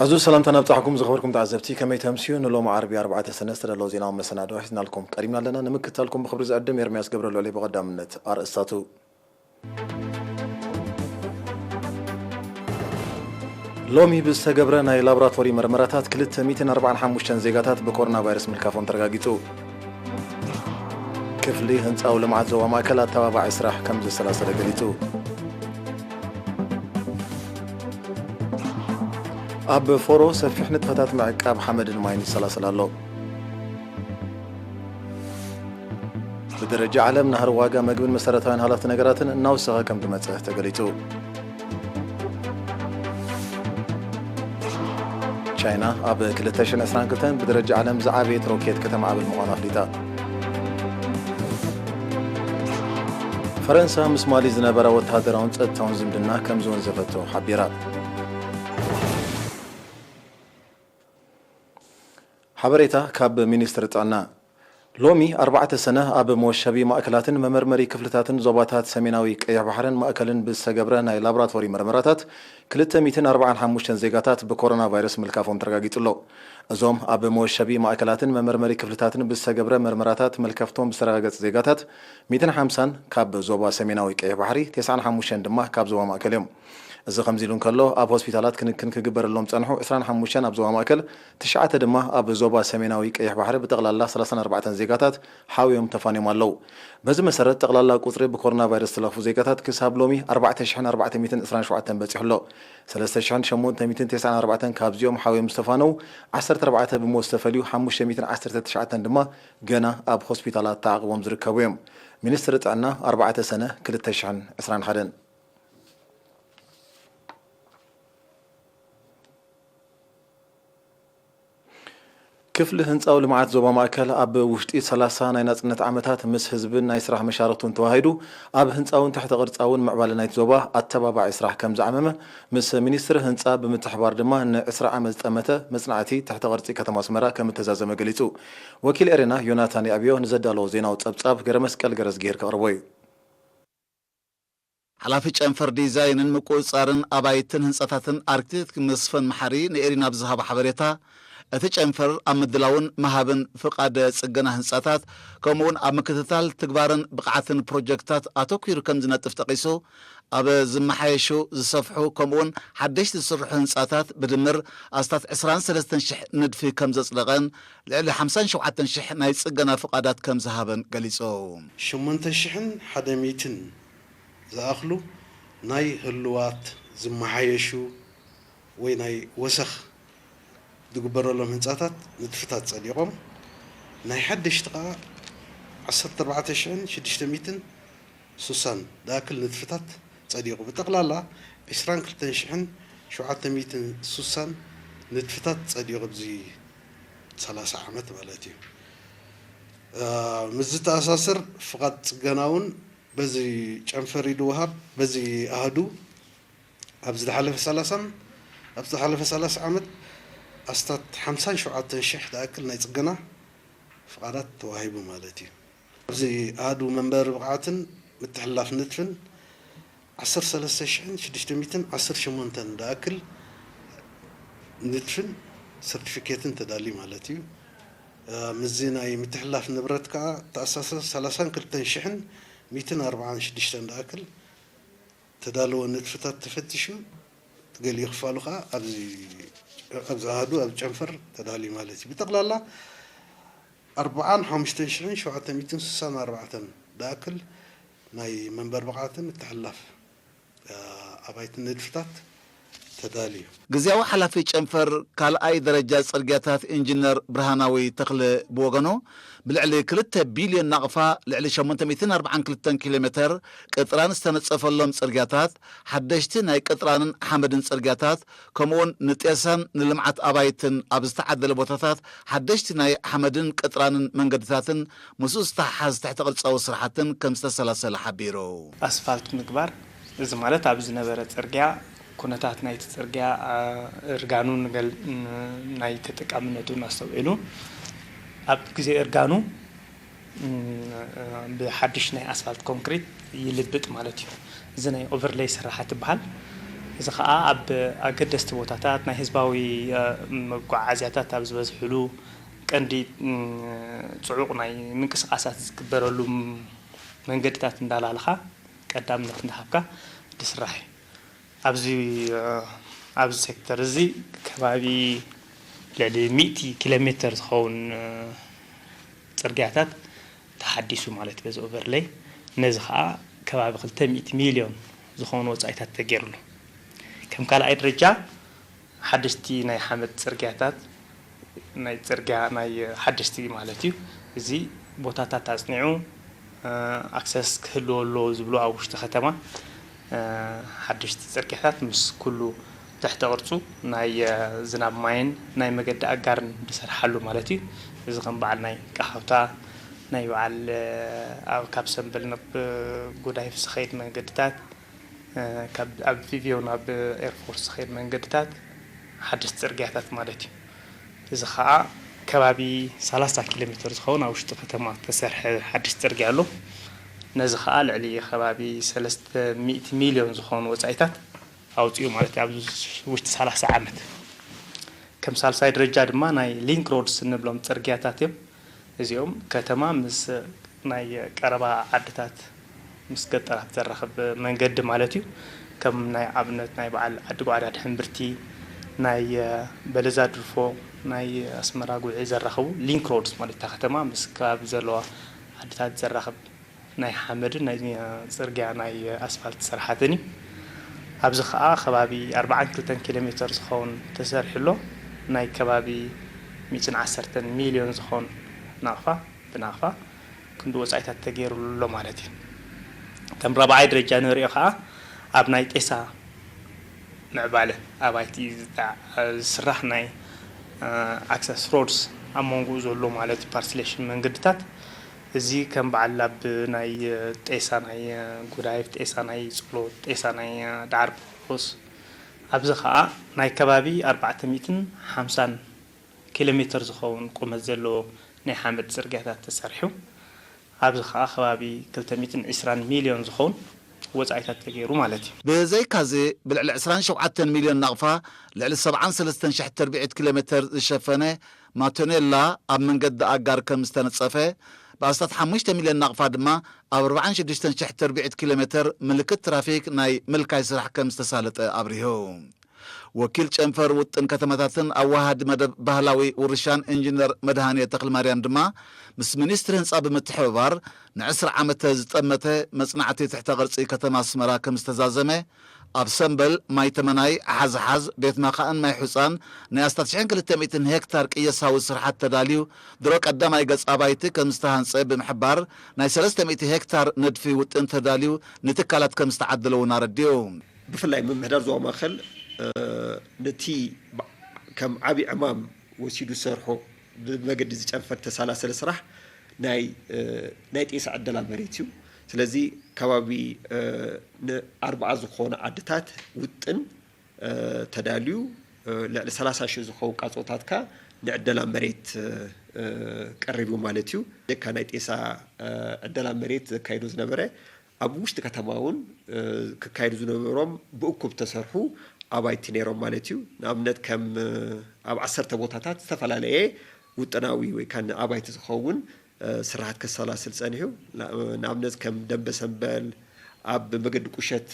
عزوز سلام تنبتحكم زخبركم تعزبتي كما يتمسيون لوم عربي 4 سنة لو زينا ومسنادو حسنا لكم قريبنا لنا نمكتالكم بخبر زقدم يرمياس قبر العلي بقدامنت ارئساتو لومي بستقبر ناي لابراتوري مرمراتات كلت 245 زيغاتات بكورونا فيروس ملكافون ترغاغيتو كفلي هنصاو لمعات زوا ماكلات تبابع اسراح كمز السلاسل قليتو أب فورو سفيح نتفتات معك أب حمد المايني سلاسل الله بدرجة عالم نهر واقع مقبل مسارتين هالات نقراتن ناوسها كم دمتسه تقليتو شاينا أب كلتاشن أسران كلتن بدرجة عالم زعابيت روكيت كتم عاب المغانا فليتا فرنسا مسمالي زنبرا وتهادرون تقتون زمدنا كم زون زفتو حبيرات حبريتا كاب مينستر تعنا لومي 4 سنة أب موشبي مأكلاتن ممرمري كفلتاتن زوباتات سميناوي قيح بحرن مأكلن بالسقبرة ناي لابراتوري مرمراتات كلتا 245 زيغاتات بكورونا فيروس ملكافون ترغاغيت له ازوم أب موشبي مأكلاتن ممرمري كفلتاتن بالسقبرة مرمراتات ملكفتون بسرغاغت زيغاتات 250 كاب زوبا سميناوي قيح بحري 95 دما كاب زوبا مأكلهم إذا خمزيلون كله أب هوسبيتالات كن كجبر اللهم تنحو إسران حموشان أب زوا ماكل 9 دما أب زوبا سميناوي قيح بحر بتغلى الله 34 زيغاتات حاويهم تفاني مالو بز مسرت تغلى الله قطري بكورونا فيروس تلافو زيغاتات كساب لومي 4427 بصيح له 3894 كابزيوم حاويهم مستفانو 14 بمستفليو 519 دما جنا أب هوسبيتالات تعقبهم زركبوهم مينستر تعنا 4 سنة كل تشحن إسران حدن كفل هنصاو لمعات زوبا ماكل اب وشتي 30 ناي نصنت عامتات مس حزبن ناي سراح مشاركتون توهيدو اب هنصاون تحت قرصاون معبال ناي زوبا اتبابع سراح كم زعممه مس مينستر هنصا بمتحبار دما ن 10 عامت صمته مصنعتي تحت قرصي كتم اسمرا كم تزازم غليصو وكيل ارينا يوناتان ابيو نزدالو زيناو صبصاب غير مسقل غرس غير كقربوي حلافي چنفر ديزاينن مقوصارن ابايتن هنصاتن اركتيك مسفن محري نيرينا بزهاب حبريتا أتى چنفر أمدلاون مهابن فقاد صقنا هنصاتات كمون أمكتتال تكبارن بقعتن بروجكتات أتوكير كم زنا تفتقيسو أب زمحيشو زصفحو كمون حدش تصرح هنصاتات بدمر أستات 23 شح ندفي كم زصلغن لعلي 50 شوعتن شح ناي صقنا فقادات كم زهابن قليصو شمنت شحن حدميتن زاخلو ناي هلوات زمحيشو ويناي وسخ دقبر لهم هنصاتات نتفتات صديقهم ناي حدش تقا 14,600 سوسان داكل نتفتات صديقه بتقلالا 22,700 سوسان نتفتات صديقه بزي 30 عامت مالتي مزت اساسر فقط غناون بزي چنفري دوهاب بزي اهدو ابز حلف 30 ابز حلف 30 عامت أستات 57 شح داكل ناي صقنا فقادات توهيبو مالتي زي هادو منبر بقعتن متحلاف نتفن 13,600 داكل نتفن سيرتيفيكيتن تدالي مالتي مزيناي متحلاف نبرتكا تأساس 30 شحن 246 داكل تدالو نتفتات تفتشو تقال يخفالوها أبزهادو أب چنفر تدالي مالتي بتقلالا 54,764 داكل ناي منبر بقعتن التحلاف أبايت الندفتات تدالي غزياو حلافي چنفر كال اي درجة صرقاتات انجنير برهاناوي تخل بوغنو بالعلي 3 بليون نقفة لعلي 842 كيلومتر قطران استنصفلهم صرقاتات حدشتي ناي قطرانن حمدن صرقاتات كمون نطيسان نلمعت ابايتن ابستعدل بوتاتات حدشتي ناي حمدن قطرانن منقدتاتن مسوس تحاز تحت قلصاو سرحتن كمستسلاسل حبيرو اسفالت مقبار اذا مالت ابز نبرت صرقيا كونتات نايت صرقيا ارغانون نقل نايت تقامنتو ناستويلو اب غزي ارغانو بحدش ناي اسفالت كونكريت يلبط مالتي زناي اوفرلاي سراحات بحال እዚ ከዓ ኣብ ኣገደስቲ ቦታታት ናይ ህዝባዊ መጓዓዝያታት ኣብ ዝበዝሕሉ ቀንዲ ፅዑቕ ናይ ምንቅስቃሳት ዝግበረሉ መንገድታት እንዳላለኻ ቀዳምነት እንዳሃብካ ዝስራሕ ኣብዚ ሴክተር እዚ ከባቢ ልዕሊ 100 ኪሎ ሜትር ዝኸውን ፅርግያታት ተሓዲሱ ማለት በዚ ኦቨርሌይ ነዚ ከዓ ከባቢ 200 ሚልዮን ዝኾኑ ወፃኢታት ተገይሩሉ ከም ካልኣይ ደረጃ ሓደስቲ ናይ ሓመድ ፅርግያታት ናይ ፅርግያ ናይ ሓደስቲ ማለት እዩ እዚ ቦታታት ኣጽኒዑ ኣክሰስ ክህልወሎ ዝብሉ ኣብ ውሽጢ ከተማ ሓደስቲ ፅርግያታት ምስ ኩሉ ትሕተ ቅርጹ ናይ ዝናብ ማይን ናይ መገዲ ኣጋርን ዝሰርሓሉ ማለት እዩ እዚ ከም በዓል ናይ ቃሓውታ ናይ በዓል ካብ ሰንበል ናብ ጉዳይ ዝኸይድ መንገድታት ኣብ ቪቪዮ ናብ ኤርፎርስ ዝኸይድ መንገድታት ሓደስቲ ፅርግያታት ማለት እዩ እዚ ከዓ ከባቢ 30 ኪሎ ሜትር ዝኸውን ኣብ ውሽጢ ከተማ ተሰርሐ ሓደስቲ ፅርግያ ኣሎ ነዚ ከዓ ልዕሊ ከባቢ 300 ሚልዮን ዝኾኑ ወፃኢታት ኣውፅኡ ማለት ኣብ ውሽጢ 30 ዓመት ከም ሳልሳይ ደረጃ ድማ ናይ ሊንክ ሮድስ እንብሎም ፅርግያታት እዮም እዚኦም ከተማ ምስ ናይ ቀረባ ዓድታት ምስ ገጠራት ዘራኽብ መንገዲ ማለት እዩ ከም ናይ ኣብነት ናይ በዓል ዓዲ ጓዕዳ ሕምብርቲ ናይ በለዛ ድርፎ ናይ ኣስመራ ጉዒ ዘራኽቡ ሊንክ ሮድስ ማለት ከተማ ምስ ከባቢ ዘለዋ ዓድታት ዘራኽብ ናይ ሓመድን ናይ ፅርግያ ናይ ኣስፋልት ስራሕትን እዩ ኣብዚ ከዓ ከባቢ 42 ኪሎ ሜትር ዝኸውን ተሰሪሕሎ ናይ ከባቢ 110 ሚልዮን ዝኸውን ናቕፋ ብናቕፋ ክንዲ ወፃኢታት ተገይሩሎ ማለት እዩ ከም ራብዓይ ደረጃ ንሪኦ ከዓ ኣብ ናይ ጤሳ ምዕባለ ኣባይቲ ዝስራሕ ናይ ኣክሰስ ሮድስ ኣብ መንጎ ዘሎ ማለት ፓርሰሌሽን መንገድታት እዚ ከም በዓል ኣብ ናይ ጤሳ ናይ ጉዳይፍ ጤሳ ናይ ጽሎት ጤሳ ናይ ዳዕር ፖስ ኣብዚ ከዓ ናይ ከባቢ 450 ኪሎ ሜትር ዝኸውን ቁመት ዘለዎ ናይ ሓመድ ፅርግያታት ተሰሪሑ ኣብዚ ከዓ ከባቢ 220 ሚልዮን ዝኸውን ወፃኢታት ተገይሩ ማለት እዩ ብዘይካዚ ብልዕሊ 27 ሚልዮን ናቕፋ ልዕሊ 73,000 ተርቢዒት ኪሎ ሜትር ዝሸፈነ ማቶኔላ ኣብ መንገዲ ኣጋር ከም ዝተነፀፈ ብኣስታት 5 ሚልዮን ናቕፋ ድማ ኣብ 46,000 ተርቢዒት ኪሎ ሜትር ምልክት ትራፊክ ናይ ምልካይ ስራሕ ከም ዝተሳለጠ ኣብሪሁ ወኪል ጨንፈር ውጥን ከተማታትን ኣዋሃድ መደብ ባህላዊ ውርሻን ኢንጂነር መድሃንየ ተክለ ማርያም ድማ ምስ ሚኒስትሪ ህንፃ ብምትሕብባር ን10 ዓመት ዝጠመተ መጽናዕቲ ትሕተ ቅርጺ ከተማ ኣስመራ ከም ዝተዛዘመ ኣብ ሰንበል ማይ ተመናይ ሓዝሓዝ ቤት መኻእን ማይ ሕፃን ናይ 1200 ሄክታር ቅየሳዊ ስርሓት ተዳልዩ ድሮ ቀዳማይ ገጽ ኣባይቲ ከም ዝተሃንፀ ብምሕባር ናይ 300 ሄክታር ንድፊ ውጥን ተዳልዩ ንትካላት ከም ዝተዓደለ እውን ኣረዲዩ ብፍላይ ምምሕዳር ዞባ ማእኸል ነቲ ከም ዓብዪ ዕማም ወሲዱ ሰርሖ ብመገዲ ዝጨንፈር ተሰላሰለ ስራሕ ናይ ጤሳ ዕደላ መሬት እዩ ስለዚ ከባቢ ን40 ዝኾነ ዓድታት ውጥን ተዳልዩ ልዕሊ 30,000 ዝኾኑ ቃጾታትካ ንዕደላ መሬት ቀሪቡ ማለት እዩ ደካ ናይ ጤሳ ዕደላ መሬት ዘካይዱ ዝነበረ ኣብ ውሽጢ ከተማ እውን ክካይዱ ዝነበሮም ብእኩብ ተሰርሑ ኣባይቲ ነይሮም ማለት እዩ ንኣብነት ከም ኣብ 10 ቦታታት ዝተፈላለየ ውጥናዊ ወይ ካን ኣባይቲ ዝኸውን ስራሕት ከሰላስል ጸኒሑ ንኣብነት ከም ደንበ ሰንበል ኣብ መገዲ ቁሸት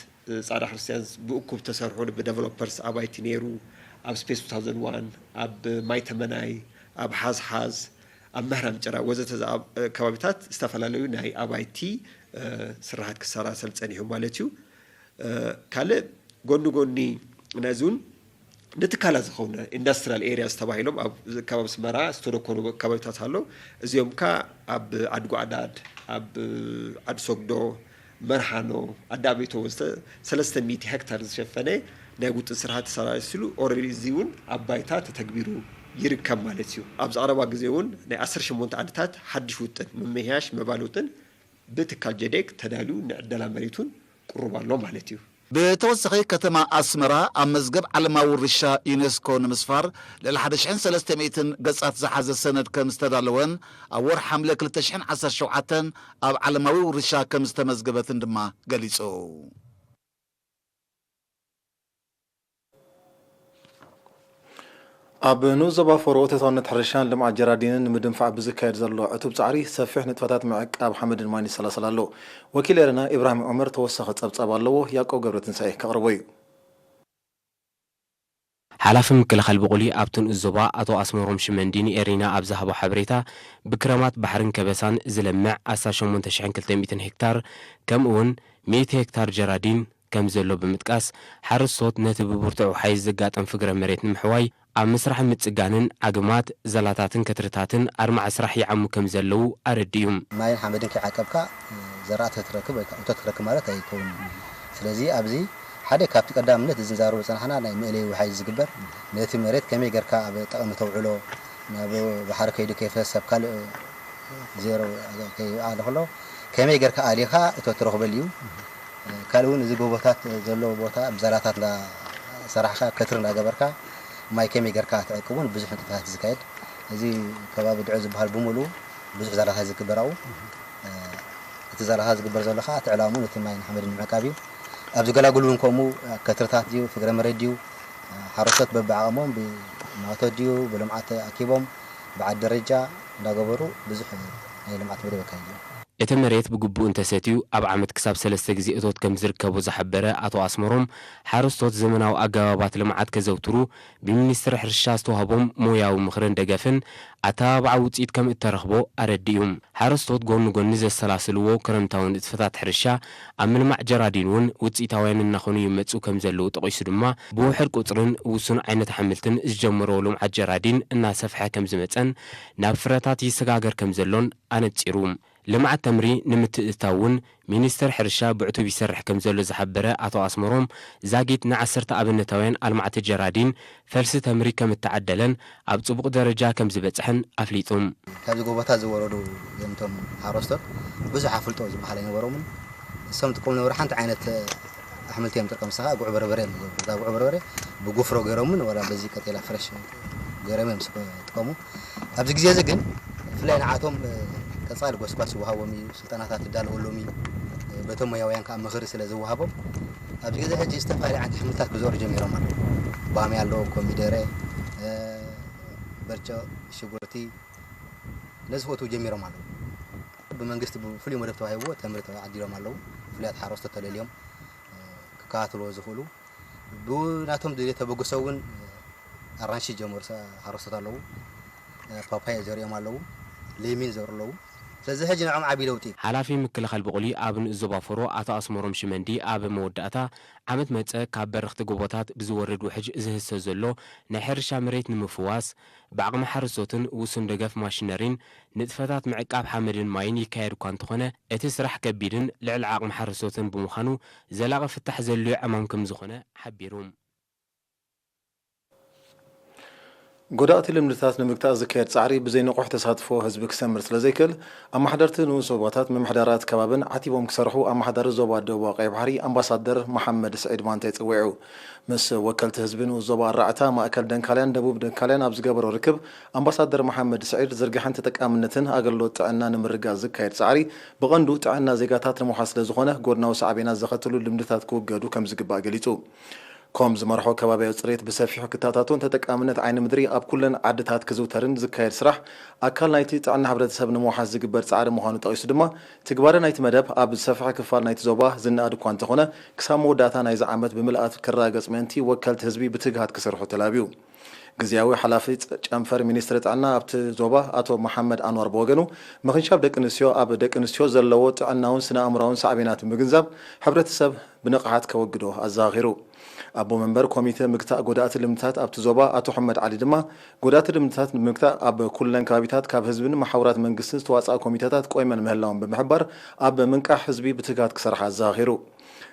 ጻዕዳ ክርስቲያን ብእኩብ ተሰርሑ ብዴቨሎፐርስ ኣባይቲ ነይሩ ኣብ ስፔስ 2001 ኣብ ማይ ተመናይ ኣብ ሓዝሓዝ ኣብ ምህራም ጭራ ወዘተ ከባቢታት ዝተፈላለዩ ናይ ኣባይቲ ስራሕት ክሰላስል ጸኒሑ ማለት እዩ ካልእ ጎኒ ነዙን ንትካላ ዝኾነ ኢንዱስትሪያል ኤሪያስ ተባሂሎም ኣብ ከባቢ ኣስመራ ዝተደኮኑ ከባቢታት ኣሎ እዚኦም ካ ኣብ ዓዲ ጓዕዳድ ኣብ ዓዲ ሶግዶ መርሓኖ ኣዳቤቶ 300 ሄክታር ዝሸፈነ ናይ ውጥን ስራሕቲ ተሰላሲሉ ኦልሬዲ እዚ እውን ኣብ ባይታ ተተግቢሩ ይርከብ ማለት እዩ ኣብ ዝቐረባ ግዜ እውን ናይ 18 ዓድታት ሓድሽ ውጥን ምምሕያሽ መባል ውጥን ብትካል ጀዴክ ተዳልዩ ንዕደላ መሬቱን ቁሩብ ኣሎ ማለት እዩ ብተወሳኺ ከተማ ኣስመራ ኣብ መዝገብ ዓለማዊ ውርሻ ዩኔስኮ ንምስፋር ልዕሊ 1300 ገጻት ዝሓዘ ሰነድ ከም ዝተዳለወን ኣብ ወርሒ ሓምለ 2017 ኣብ ዓለማዊ ውርሻ ከም ዝተመዝገበትን ድማ ገሊጹ ኣብ ንዞባ ፈሮ ተታውነት ሕርሻን ልምዓት ጀራዲንን ንምድንፋዕ ብዝካየድ ዘሎ ዕቱብ ጻዕሪ ሰፊሕ ንጥፈታት ምዕቃብ ሓመድን ማይን ይሰላሰል ኣሎ። ወኪል ኤረና ኢብራሂም ዑመር ተወሳኺ ጸብጻብ ኣለዎ። ያዕቆብ ገብረትንሳኤ ከቕርቦ እዩ። ሓላፊ ምክልኻል ብቑሊ ኣብቱን እዞባ ኣቶ ኣስመሮም ሽመንዲን ኤሪና ኣብ ዝሃቦ ሓበሬታ ብክረማት ባሕርን ከበሳን ዝለምዕ 18200 ሄክታር ከምኡውን 100 ሄክታር ጀራዲን ከም ዘሎ ብምጥቃስ ሓረስቶት ነቲ ብብርቱዕ ሓይዝ ዘጋጠም ፍግረ መሬት ንምሕዋይ ኣብ ምስራሕ ምጽጋንን ዓግማት ዘላታትን ከትርታትን ኣርማዕ ስራሕ ይዓሙ ከም ዘለዉ ኣረዲዩ። ማይን ሓመድን ከዓቀብካ ዘራእቲ ትረክብ ወይ እቶት ትረክብ ማለት ኣይከውን። ስለዚ ኣብዚ ሓደ ካብቲ ቀዳምነት ዝንዛረቡ ፀናሕና ናይ ምእለይ ውሓይ ዝግበር ነቲ መሬት ከመይ ጌርካ ኣብ ጠቕሚ ተውዕሎ ናብ ባሕሪ ከይዱ ከይፈሰብ ካልእ ዜሮ ከይበዓል ከሎ ከመይ ጌርካ ኣሊኻ እቶት ትረክበል እዩ። ካልእ እውን እዚ ጎቦታት ዘለዎ ቦታ ብዛላታት ሰራሕካ ከትር እንዳገበርካ ማይ ከመይ ጌርካ ትዕቅቡን ብዙሕ ንጥፈታት ዝካየድ እዚ ከባቢ ድዑ ዝበሃል ብምሉእ ብዙሕ ዛላታት ዝግበራው እቲ ዛላታት ዝግበር ዘሎ ከዓ ትዕላሙ ነቲ ማይን ሓመድን ንምዕቃብ እዩ። ኣብ ዝገላግሉ እውን ከምኡ ከትርታት ድዩ ፍግረ መሬት ድዩ ሓረስቶት በብዓቕሞም ብማቶት ድዩ ብልምዓት ኣኪቦም ብዓድ ደረጃ እንዳገበሩ ብዙሕ ናይ ልምዓት መደብ ኣካይዱ። እቲ መሬት ብግቡእ እንተሰትዩ ኣብ ዓመት ክሳብ 3 ግዜ እቶት ከም ዝርከቡ ዝሓበረ ኣቶ ኣስመሮም ሓረስቶት ዘመናዊ ኣገባባት ልምዓት ከዘውትሩ ብሚኒስትሪ ሕርሻ ዝተዋህቦም ሞያዊ ምኽርን ደገፍን ኣተባብዓ ውፅኢት ከም እተረኽቦ ኣረዲዩ። ሓረስቶት ጎኒ ጎኒ ዘሰላስልዎ ክረምታዊ ንጥፈታት ሕርሻ ኣብ ምልማዕ ጀራዲን እውን ውፅኢታውያን እናኾኑ ይመፁ ከም ዘለዉ ጠቂሱ ድማ ብውሕድ ቁፅርን ውሱን ዓይነት ሓምልትን ዝጀመሮ ልምዓት ጀራዲን እናሰፍሐ ከም ዝመፀን ናብ ፍረታት ይሰጋገር ከም ዘሎን ኣነፂሩ። ልምዓት ተምሪ ንምትእታውን ሚኒስትር ሕርሻ ብዕቱብ ይሰርሕ ከም ዘሎ ዝሓበረ ኣቶ ኣስመሮም ዛጊት ን10 ኣብነታውያን ኣልማዕቲ ጀራዲን ፈልሲ ተምሪ ከም እተዓደለን ኣብ ጽቡቕ ደረጃ ከም ዝበጽሕን ኣፍሊጡም። ካብዚ ጎቦታት ዝወረዱ የንቶም ሓረስቶት ብዙሕ ኣፍልጦ ዝበሃል ይነበሮምን እሶም ጥቆም ነብሩ ሓንቲ ዓይነት ኣሕምልቲ እዮም ጥርቀም ሰኻ ጉዕ በርበረ እዮም ዝገብሩ። እዛ ጉዕ በርበረ ብጉፍሮ ገይሮምን ወላ በዚ ቀጤላ ፍረሽ ገይሮም እዮም ዝጥቀሙ። ኣብዚ ግዜ እዚ ግን ፍላይ ንዓቶም ቀጻሊ ጎስጓስ ዝወሃቦም እዩ ስልጠናታት ይዳለወሎም እዩ በቶም ሞያውያን ከዓ ምኽሪ ስለ ዝወሃቦም ኣብዚ ግዜ ሕጂ ዝተፈላለዩ ዓይነት ኣሕምልትታት ክዘርኡ ጀሚሮም ኣለዉ። ባሚ ኣሎ፣ ኮሚደረ፣ በርጮ፣ ሽጉርቲ ነዚ ፈትው ጀሚሮም ኣለዉ። ብመንግስቲ ብፍሉይ መደብ ተዋሂብዎ ተምሪ ተዓዲሎም ኣለዉ። ፍሉያት ሓረስቶት ተለልዮም ክከታተልዎ ዝኽእሉ ብናቶም ድሌት ተበግሶ እውን ኣራንሺ ጀመሩ ሓረስቶት ኣለዉ። ፓፓያ ዘሪኦም ኣለዉ፣ ሌሚን ዘርኡ ኣለዉ። ስለዚ ሕጂ ንዖም ዓብይ ለውጢ ሓላፊ ምክልኻል ብቑሊ ኣብ ንእዞባ ፈሮ ኣቶ ኣስመሮም ሽመንዲ ኣብ መወዳእታ ዓመት መፀ ካብ በረኽቲ ጎቦታት ብዝወርድ ውሕጅ ዝህሰ ዘሎ ናይ ሕርሻ መሬት ንምፍዋስ ብዓቕሚ ሓረስቶትን ውሱን ደገፍ ማሽነሪን ንጥፈታት ምዕቃብ ሓመድን ማይን ይካየድ እኳ እንተኾነ እቲ ስራሕ ከቢድን ልዕሊ ዓቕሚ ሓረስቶትን ብምዃኑ ዘላቒ ፍታሕ ዘድልዮ ዕማም ከም ዝኾነ ሓቢሩ። ጎዳእቲ ልምድታት ንምግታእ ዝካየድ ጻዕሪ ብዘይንቑሕ ተሳትፎ ህዝቢ ክሰምር ስለ ዘይክእል ኣመሓደርቲ ንኡስ ዞባታት ምምሕዳራት ከባብን ዓቲቦም ክሰርሑ ኣመሓዳሪ ዞባ ደቡብ ቀይ ባሕሪ ኣምባሳደር መሓመድ ስዒድ ማንታ ይጽውዑ። ምስ ወከልቲ ህዝቢ ንኡስ ዞባ ኣራዕታ ማእከል ደንካልያን ደቡብ ደንካልያን ኣብ ዝገበሮ ርክብ ኣምባሳደር መሓመድ ስዒድ ዝርግሐን ተጠቃምነትን ኣገልግሎት ጥዕና ንምርጋፅ ዝካየድ ጻዕሪ ብቐንዱ ጥዕና ዜጋታት ንምውሓስ ስለ ዝኾነ ጎድናዊ ሳዕቤናት ዘኸትሉ ልምድታት ክውገዱ ከም ዝግባእ ገሊጹ። ከም ዝመርሖ ከባቢያዊ ጽሬት ብሰፊሑ ክታታቱን ተጠቃምነት ዓይኒ ምድሪ ኣብ ኩለን ዓድታት ክዝውተርን ዝካየድ ስራሕ ኣካል ናይቲ ጥዕና ሕብረተሰብ ንምውሓስ ዝግበር ጻዕሪ ምዃኑ ጠቂሱ ድማ ትግባር ናይቲ መደብ ኣብ ዝሰፍሐ ክፋል ናይቲ ዞባ ዝነኣድ እኳ እንተኾነ ክሳብ መወዳእታ ናይዚ ዓመት ብምልኣት ክረጋገጽ ምእንቲ ወከልቲ ህዝቢ ብትግሃት ክሰርሑ ተላብዩ። ግዚያዊ ሓላፊ ጨንፈር ሚኒስትሪ ጥዕና ኣብቲ ዞባ ኣቶ መሐመድ አንዋር ብወገኑ ምክንሻብ ደቂ ኣንስትዮ ኣብ ደቂ ኣንስትዮ ዘለዎ ጥዕናውን ስነ ኣእምሮውን ሳዕቤናት ምግንዛብ ሕብረተሰብ ብንቕሓት ከወግዶ ኣዘኻኺሩ። ኣቦ መንበር ኮሚቴ ምግታእ ጎዳእቲ ልምድታት ኣብቲ ዞባ ኣቶ ሕመድ ዓሊ ድማ ጎዳእቲ ልምድታት ንምግታእ ኣብ ኩለን ከባቢታት ካብ ህዝብን ማሕበራት መንግስትን ዝተዋፅአ ኮሚቴታት ቆይመን ምህላዎም ብምሕባር ኣብ ምንቃሕ ህዝቢ ብትግሃት ክሰርሓ ኣዘኻኺሩ።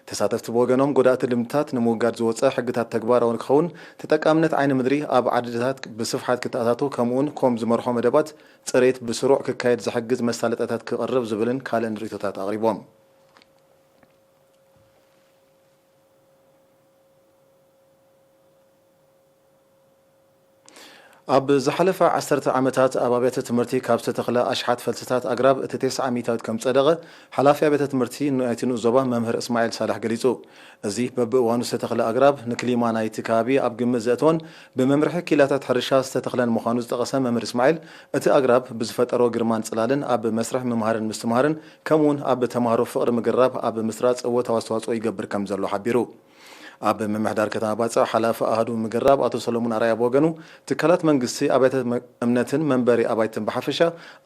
ተሳተፍቲ ብወገኖም ጎዳእቲ ልምድታት ንምውጋድ ዝወፀ ሕግታት ተግባራዊ ክኸውን ተጠቃምነት ዓይኒ ምድሪ ኣብ ዓድታት ብስፍሓት ክተኣታቱ ከምኡውን ከም ዝመርሖ መደባት ፅሬት ብስሩዕ ክካየድ ዝሕግዝ መሳለጠታት ክቐርብ ዝብልን ካልእን ርእቶታት ኣቕሪቦም። ኣብ ዝሓለፈ 10 ዓመታት ኣብ ኣብያተ ትምህርቲ ካብ ዝተተኽለ ኣሽሓት ፈልስታት ኣግራብ እቲ 9 ሚታዊት ከም ፀደቐ ሓላፊ ኣብያተ ትምህርቲ ናይቲ ዞባ መምህር እስማኤል ሳላሕ ገሊጹ። እዚ በብእዋኑ ዝተተኽለ ኣግራብ ንክሊማ ናይቲ ከባቢ ኣብ ግምት ዘእትዎን ብመምርሒ ኪላታት ሕርሻ ዝተተኽለን ምዃኑ ዝጠቐሰ መምህር እስማኤል እቲ ኣግራብ ብዝፈጠሮ ግርማን ጽላልን ኣብ መስርሕ ምምሃርን ምስትምሃርን ከምኡውን ኣብ ተምሃሮ ፍቕሪ ምግራብ ኣብ ምስራፅ እወታዊ ኣስተዋፅኦ ይገብር ከም ዘሎ ሓቢሩ። ኣብ ምምሕዳር ከተማ ባፅዕ ሓላፊ ኣህዱ ምግራብ ኣቶ ሰሎሞን ኣርኣያ ብወገኑ ትካላት መንግስቲ ኣብያተ እምነትን መንበሪ ኣባይትን ብሓፈሻ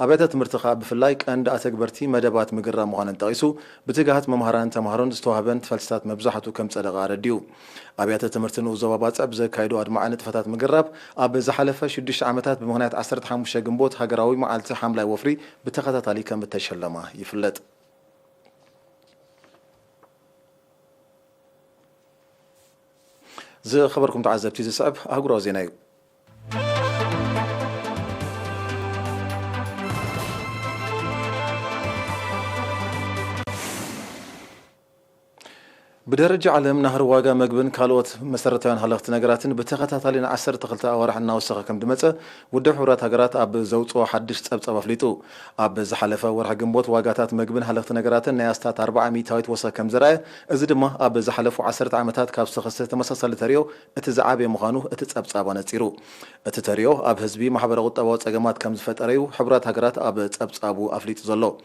ኣብያተ ትምህርቲ ከዓ ብፍላይ ቀንዲ ኣተግበርቲ መደባት ምግራብ ምዃነን ጠቒሱ ብትግሃት መምሃራን ተምሃሮን ዝተዋህበን ፈልስታት መብዛሕቱ ከም ፀደቐ ኣረዲዩ። ኣብያተ ትምህርቲ ንኡስ ዞባ ባፅዕ ብዘካይዱ ኣድማዕ ንጥፈታት ምግራብ ኣብ ዝሓለፈ 6 ዓመታት ብምኽንያት 15 ግንቦት ሃገራዊ መዓልቲ ሓምላይ ወፍሪ ብተኸታታሊ ከም እተሸለማ ይፍለጥ። ዝኸበርኩም ተዓዘብቲ ዝስዕብ ኣህጉራዊ ዜና እዩ። بدرجة علم نهر واقع مقبن كالوت مسرتين هلخت نجاراتن بتخطى لنا 12 أوراح الناوسخة كم دمتة ودح حرات هجرات أب زوج وحدش تبت أبفليتو أب زحلفة ورح جنبوت واقعات مقبن هلخت نجاراتن ناستات 400 هايت وصل كم زراعة إذا ما أب زحلفوا 10 عامات كابس خصت مسلسل تريو اتزعاب مخانو اتزبت أبانا تيرو اتتريو أب هزبي محبر غط أبوات أجمعات كم زفت أريو حبرات هجرات أب تبت أبو أفليت زلو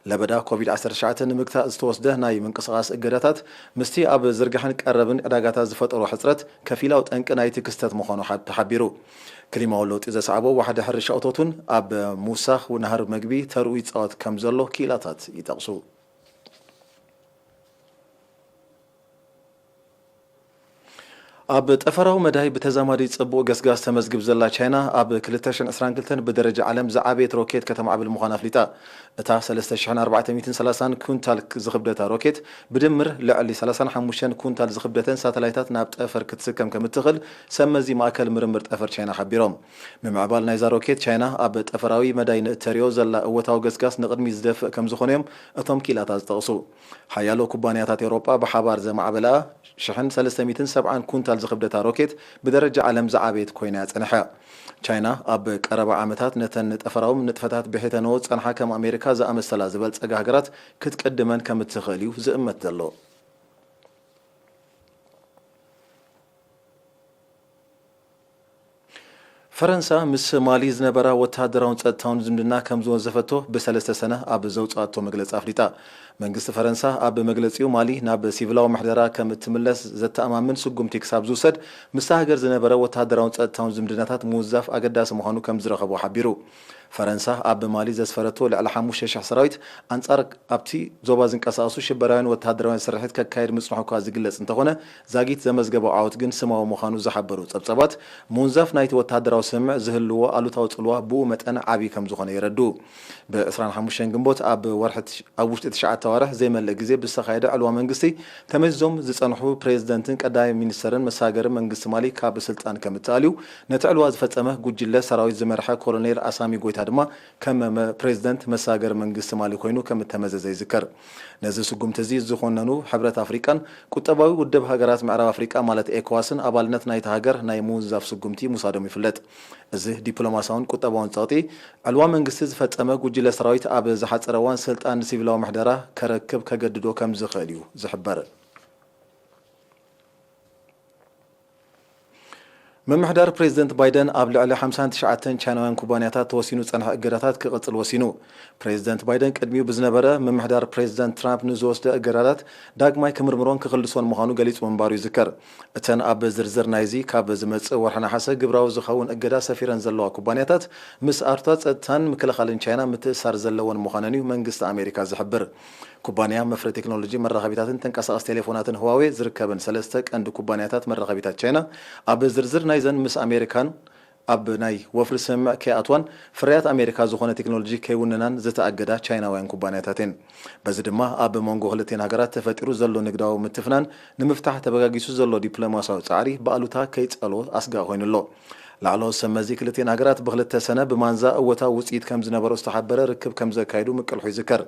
لبدا كوفيد 19 نمكتا استوسده ناي من قصاص اجراتات مستي اب زرغحن قربن اداغاتا زفطرو حصرت كفيلاو طنق ناي تكستت مخونو تحبيرو كلمه لوط اذا صعبو واحد حرش اوتوتون اب موسخ ونهر مغبي تروي صوت كمزلو كيلاتات يتقسو أب تفرعوا مداي بتزامري صبو غسغاس تمزغب زلا تشاينا أب 2022 بدرجة عالم زعابيت روكيت كتم عبل مخانفليتا اتا 3430 كونتال زخبدتا روكيت بدمر لعلي 35 كونتال زخبدتن ساتلايتات ناب طفر كتسكم كمتخل سمزي ماكل مرمر طفر تشاينا حبيروم ممعبال نايزا روكيت تشاينا أب تفرعوي مداي تريو زلا اوتاو غسغاس نقدمي زدف كم زخونيم اتم كيلاتا زتقسو حيالو كوبانياتات اوروبا بحبار زمعبلا شحن 370 كونتال زخبدتا روكيت بدرجة عالم زعابيت كوينات صنحا تشاينا اب قربا عامتات نتن طفراوم نطفتات بحيتنو صنحا كم امريكا زامسلا زبل صغا هغرات كتقدمن كمتخليو زئمت دلو فرنسا مس مالي زنبرا وتادراون صدتاون زمدنا كم زوزفتو بثلاثه سنه اب زوصاتو مغلص افريقا منግስት ፈረንሳ ኣብ መግለጺኡ ማሊ ናብ ሲቪላዊ ማሕደራ ከም ትምለስ ዘተኣማምን ስጉምቲ ክሳብ ዝውሰድ ምስ ሃገር ዝነበረ ወታደራውን ጸጥታውን ዝምድናታት ምውዛፍ ኣገዳሲ ምዃኑ ከም ዝረኸቦ ሓቢሩ ፈረንሳ ኣብ ማሊ ዘስፈረቶ ልዕሊ 5000 ሰራዊት ኣንጻር ኣብቲ ዞባ ዝንቀሳቐሱ ሽበራውያን ወታደራውያን ስርሒት ከካይድ ምጽንሑ እኳ ዝግለጽ እንተኾነ ዛጊት ዘመዝገበ ዓወት ግን ስማዊ ምዃኑ ዝሓበሩ ጸብጸባት ምውዛፍ ናይቲ ወታደራዊ ስምዕ ዝህልዎ ኣሉታዊ ጽልዋ ብኡ መጠን ዓብዪ ከም ዝኾነ ይረዱ ብ25 ግንቦት ኣብ ውሽጢ 9 ወርሕ ዘይመልእ ግዜ ብዝተኻየደ ዕልዋ መንግስቲ ተመዚዞም ዝጸንሑ ፕሬዝደንትን ቀዳማይ ሚኒስተርን መሳገርን መንግስቲ ማሊ ካብ ስልጣን ከም እትኣልዩ ነቲ ዕልዋ ዝፈጸመ ጉጅለ ሰራዊት ዝመርሐ ኮሎኔል ኣሳሚ ጎይታ ድማ ከም ፕሬዝደንት መሳገር መንግስቲ ማሊ ኮይኑ ከም ተመዘዘ ይዝከር ነዚ ስጉምቲ እዚ ዝኾነኑ ሕብረት ኣፍሪቃን ቁጠባዊ ውድብ ሃገራት ምዕራብ ኣፍሪቃ ማለት ኤኮዋስን ኣባልነት ናይቲ ሃገር ናይ ምውዛፍ ስጉምቲ ሙሳዶም ይፍለጥ እዚ ዲፕሎማሲያውን ቁጠባውን ጸውጢ ዕልዋ መንግስቲ ዝፈጸመ ጉጅለ ሰራዊት ኣብ ዝሓፀረ እዋን ስልጣን ሲቪላዊ ማሕደራ ከረክብ ከገድዶ ከም ዝኽእል እዩ ዝሕበር ممحدار بريزيدنت بايدن قبل على 59 ቻይናውያን ኩባንያታት ተወሲኑ ጸንሐ እገዳታት ክቕጽል ወሲኑ ፕሬዝደንት ባይደን ቅድሚው ብዝነበረ መምሕዳር ፕሬዝደንት ትራምፕ ንዝወስደ እገዳታት ዳግማይ ክምርምሮን ክኽልሶን ምዃኑ ገሊጹ ምንባሩ ይዝከር እተን ኣብ ዝርዝር ናይዚ ካብ ዝመጽእ ወርሒ ነሓሰ ግብራዊ ዝኸውን እገዳ ሰፊረን ዘለዋ ኩባንያታት ምስ ኣርቷ ጸጥታን ምክልኻልን ቻይና ምትእሳር ዘለወን ምዃነን እዩ መንግስቲ ኣሜሪካ ዝሕብር ኩባንያ መፍረ ቴክኖሎጂ መራኸቢታትን ተንቀሳቐስ ቴሌፎናትን ህዋዌ ዝርከበን ሰለስተ ቀንዲ ኩባንያታት መራኸቢታት ቻይና ኣብ ዝርዝር ናይዘን ምስ ኣሜሪካን ኣብ ናይ ወፍሪ ስምዕ ከይኣትዋን ፍርያት ኣሜሪካ ዝኾነ ቴክኖሎጂ ከይውንናን ዝተኣገዳ ቻይናውያን ኩባንያታትን በዚ ድማ ኣብ መንጎ ክልቴን ሃገራት ተፈጢሩ ዘሎ ንግዳዊ ምትፍናን ንምፍታሕ ተበጋጊሱ ዘሎ ዲፕሎማሲያዊ ጻዕሪ ብኣሉታ ከይጸሎ ኣስጋእ ኮይኑሎ ላዕሎ ሰመዚ ክልቴን ሃገራት ብክልተ ሰነ ብማንዛ እወታ ውጽኢት ከም ዝነበሮ ዝተሓበረ ርክብ ከም ዘካይዱ ምቅልሑ ይዝከር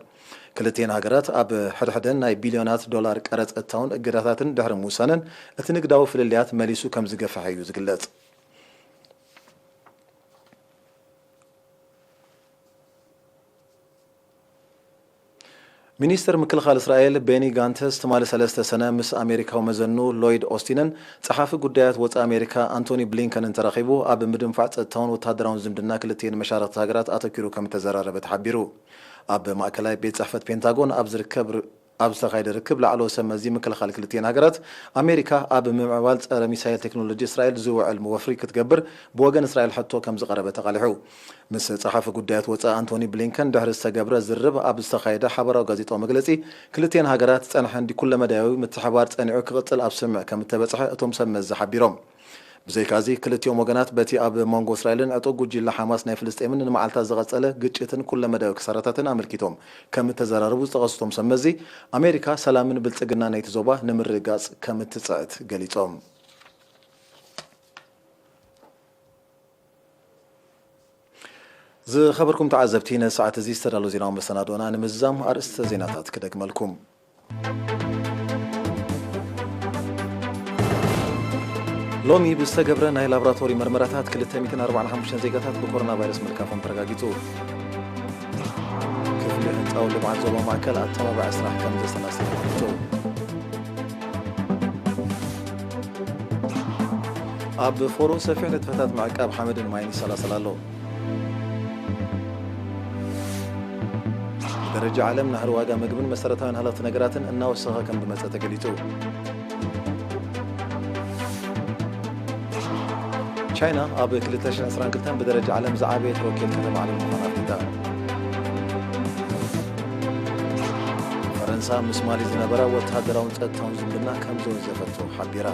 ክልቴን ሃገራት ኣብ ሕድሕደን ናይ ቢልዮናት ዶላር ቀረጽ እታውን እገዳታትን ድሕሪ ምውሳነን እቲ ንግዳዊ ፍልልያት መሊሱ ከም ዝገፍሐ እዩ ዝግለጽ ሚኒስትር ምክልኻል እስራኤል ቤኒ ጋንተስ ትማሊ 3 ሰነ ምስ ኣሜሪካዊ መዘኑ ሎይድ ኦስቲንን ጸሓፊ ጉዳያት ወፃኢ ኣሜሪካ አንቶኒ ብሊንከንን ተራኺቡ ኣብ ምድንፋዕ ጸጥታውን ወተሃደራውን ዝምድና ክልቲአን መሻርክቲ ሃገራት ኣተኪሩ ከም ተዘራረበ ተሓቢሩ። ኣብ ማእከላይ ቤት ጽሕፈት ፔንታጎን ኣብ ዝተኻየደ ርክብ ላዕሎ ሰመዚ ምክልኻል ክልቲአን ሃገራት ኣሜሪካ ኣብ ምምዕባል ጸረ ሚሳይል ቴክኖሎጂ እስራኤል ዝውዕል ወፍሪ ክትገብር ብወገን እስራኤል ሕቶ ከም ዝቐረበ ተቓሊሑ። ምስ ጸሓፊ ጉዳያት ወፃኢ አንቶኒ ብሊንከን ድሕሪ ዝተገብረ ዝርብ ኣብ ዝተኻየደ ሓበራዊ ጋዜጣዊ መግለጺ ክልቲአን ሃገራት ጸንሐ እንዲ ኩለ መዳያዊ ምትሕባር ጸኒዑ ክቕጽል ኣብ ስምዕ ከም እተበጽሐ እቶም ሰመዝ ሓቢሮም። ብዘይካዚ ክልቲኦም ወገናት በቲ ኣብ መንጎ እስራኤልን ዕጡቅ ጉጅለ ሓማስ ናይ ፍልስጤምን ንመዓልታት ዝቐጸለ ግጭትን ኩለ መዳዊ ክሳራታትን ኣመልኪቶም ከም እተዘራረቡ ዝጠቐስቶም ሰመዚ ኣሜሪካ ሰላምን ብልጽግና ናይቲ ዞባ ንምርግጋጽ ከም እትጽዕት ገሊጾም። ዝኸበርኩም ተዓዘብቲ ነሰዓት እዚ ዝተዳለወ ዜናዊ መሰናዶና ንምዛም ኣርእስተ ዜናታት ክደግመልኩም። ሎሚ ብዝተገብረ ናይ ላቦራቶሪ መርመራታት 245 ዜጋታት ብኮሮና ቫይረስ ምልካፎም ተረጋጊጹ። ክፍሊ ህንፃው ልምዓት ዞባ ማእከል ኣተባባዕ ስራሕ ከም ዘስተናስተፈለጡ ኣብ ፎሮ ሰፊሕ ንጥፈታት ምዕቃብ ሓመድን ማይን ይሰላሰል ኣሎ። ደረጃ ዓለም ናህሪ ዋጋ ምግብን መሰረታዊን ሃለኽቲ ነገራትን እናወሰኸ ከም ዝመጸ ተገሊጹ። ቻይና ኣብ 2022 ብደረጃ ዓለም ዝዓበየት ወኪል ከተማ ዓለም ምዃና ኣፍሊጣ። ፈረንሳ ምስ ማሊ ዝነበረ ወተሃደራውን ጸጥታውን ዝምድና ከም ዘወዘፈቶ ሓቢራ።